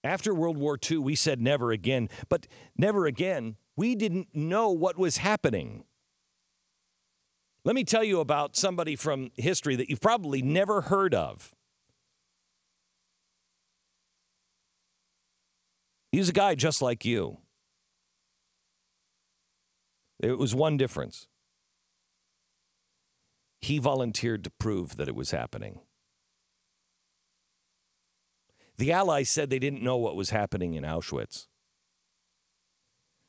After World War II, we said never again. But never again, we didn't know what was happening. Let me tell you about somebody from history that you've probably never heard of. He's a guy just like you. There was one difference. He volunteered to prove that it was happening. The Allies said they didn't know what was happening in Auschwitz.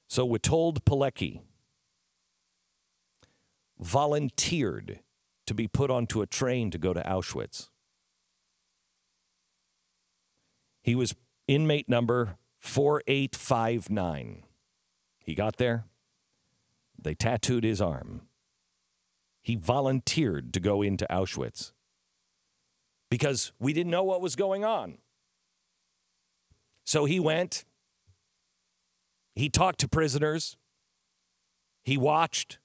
So Wiltod Pitaki volunteered to be put onto a train to go to Auschwitz. He was inmate number 4859. He got there. They tattooed his arm. He volunteered to go into Auschwitz because we didn't know what was going on. So he went. He talked to prisoners. He watched.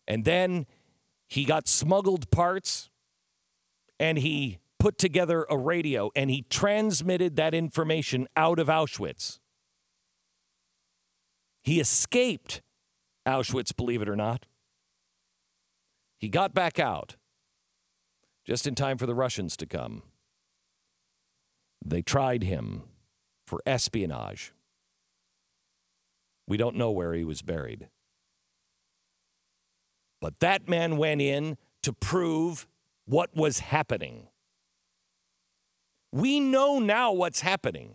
And then he got smuggled parts and he put together a radio and he transmitted that information out of Auschwitz. He escaped Auschwitz, believe it or not. He got back out just in time for the Russians to come. They tried him for espionage. We don't know where he was buried. But that man went in to prove what was happening. We know now what's happening.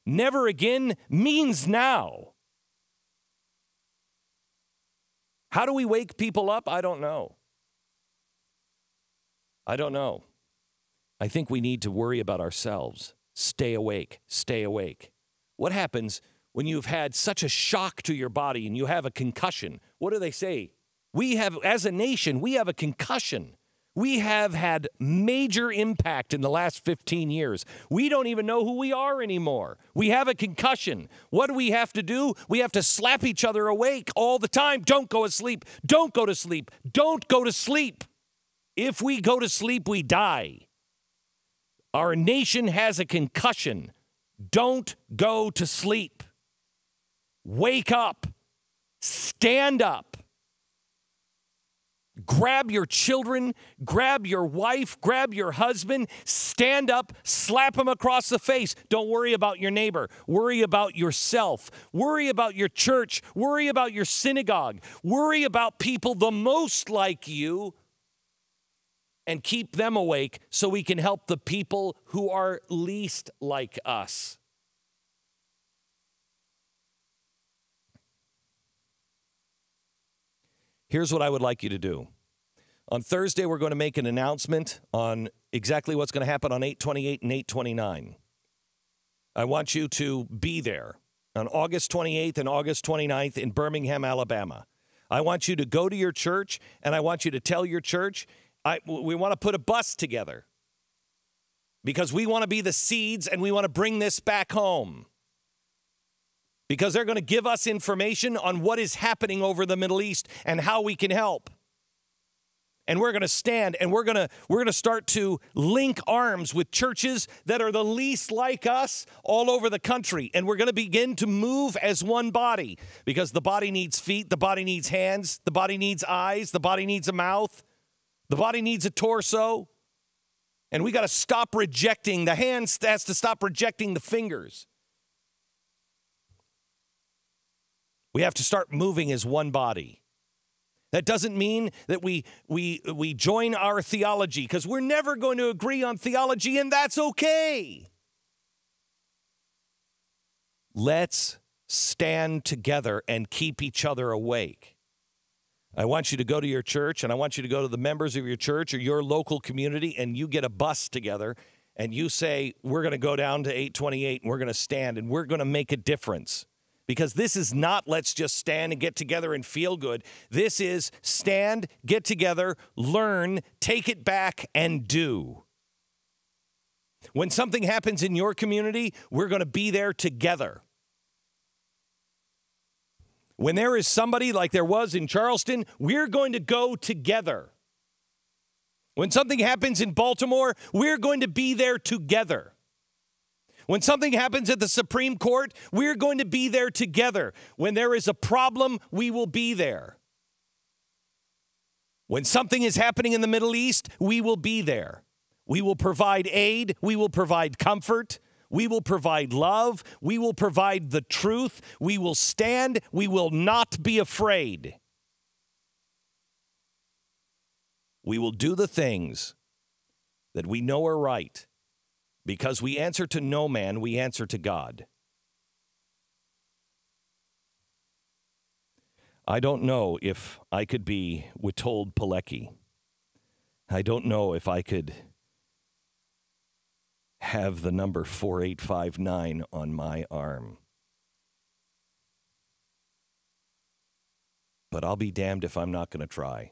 Never again means now. How do we wake people up? I don't know. I don't know. I think we need to worry about ourselves. Stay awake. Stay awake. What happens when you've had such a shock to your body and you have a concussion? What do they say? We have, as a nation, we have a concussion. We have had major impact in the last 15 years. We don't even know who we are anymore. We have a concussion. What do we have to do? We have to slap each other awake all the time. Don't go to sleep. Don't go to sleep. Don't go to sleep. If we go to sleep, we die. Our nation has a concussion. Don't go to sleep. Wake up. Stand up. Grab your children, grab your wife, grab your husband, stand up, slap them across the face. Don't worry about your neighbor. Worry about yourself. Worry about your church. Worry about your synagogue. Worry about people the most like you and keep them awake so we can help the people who are least like us. Here's what I would like you to do. On Thursday, we're going to make an announcement on exactly what's going to happen on 8/28 and 8/29. I want you to be there on August 28th and August 29th in Birmingham, Alabama. I want you to go to your church, and I want you to tell your church, we want to put a bus together because we want to be the seeds, and we want to bring this back home. Because they're going to give us information on what is happening over the Middle East and how we can help. And we're going to stand and we're going to start to link arms with churches that are the least like us all over the country. And we're going to begin to move as one body because the body needs feet, the body needs hands, the body needs eyes, the body needs a mouth, the body needs a torso. And we got to stop rejecting, the hands has to stop rejecting the fingers. We have to start moving as one body. That doesn't mean that we join our theology, because we're never going to agree on theology, and that's okay. Let's stand together and keep each other awake. I want you to go to your church, and I want you to go to the members of your church or your local community, and you get a bus together, and you say, we're going to go down to 828, and we're going to stand, and we're going to make a difference. Because this is not let's just stand and get together and feel good. This is stand, get together, learn, take it back, and do. When something happens in your community, we're going to be there together. When there is somebody like there was in Charleston, we're going to go together. When something happens in Baltimore, we're going to be there together. When something happens at the Supreme Court, we're going to be there together. When there is a problem, we will be there. When something is happening in the Middle East, we will be there. We will provide aid. We will provide comfort. We will provide love. We will provide the truth. We will stand. We will not be afraid. We will do the things that we know are right. Because we answer to no man, we answer to God. I don't know if I could be Wiltod Pitaki. I don't know if I could have the number 4859 on my arm. But I'll be damned if I'm not going to try.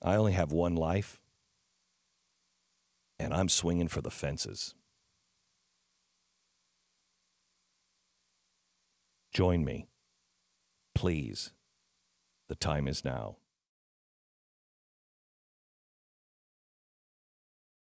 I only have one life. And I'm swinging for the fences. Join me, please. The time is now.